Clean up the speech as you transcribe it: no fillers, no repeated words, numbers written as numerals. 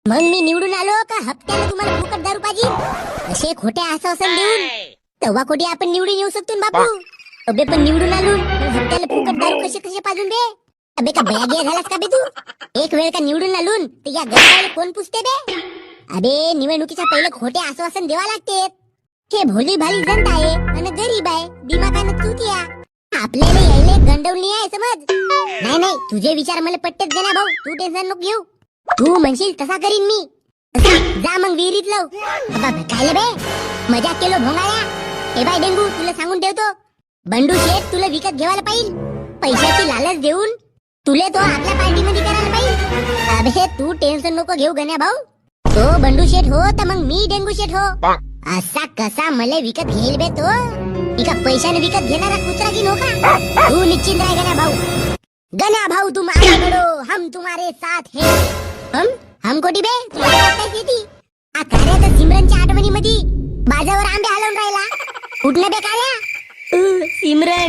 मग मी निवडून आलो का हप्त्याला तुम्हाला फुकट दारू पाहिजे? असे खोटे आश्वासन देऊन तेव्हा खोटी आपण निवडून येऊ शकतो ना बापू. अबे पण निवडून आलो मग हप्त्याला फुकट दारू कसे कसे पाजून बे? अबे का बया झालास का बे तू? एक वेळ का निवडून आलून तर या गरीबाला कोण पुसते बे? अबे निवडणुकीच्या पहिले खोटे आश्वासन द्यावा लागते. हे भोली भाली जनता आहे आणि गरीब आहे, दिमागानं चुतिया. आपल्याला यायले गंडवली आहे समज. नाही नाही, तुझे विचार मला पट्टेच दे ना भाऊ, तू टेन्शन नको घेऊ. तू म्हणशील तसा करीन मी. जा मग विहिरीत लव. काय बे मजाक केलो भोंगाळ्या. ए बाय डेंगू, तुला सांगून ठेवतो, बंडू शेठ तुला विकत घ्यायला पाहिजे. पैशाची लालच देऊन तुले तो आपल्या पार्टीमध्ये करायला पाहिजे. अबे तू टेन्शन नको घेऊ गण्या भाऊ. तो बंडू शेठ हो तर मग मी डेंगू शेठ हो. असा कसा मला विकत घेईल बे तो? एका पैशाने विकत घेणारा कुत्रा की नोका? तू निश्चिंत राह गण्या भाऊ. गण्या भाऊ तुम आगे बढ़ो, हम तुम्हारे साथ है. हम कोटी बे तुला काय येती? आ कार्यात सिमरनच्या आठवणीमध्ये बाजावर आंबे हलवून राहिला. कुठलं बे कार्या? सिमरन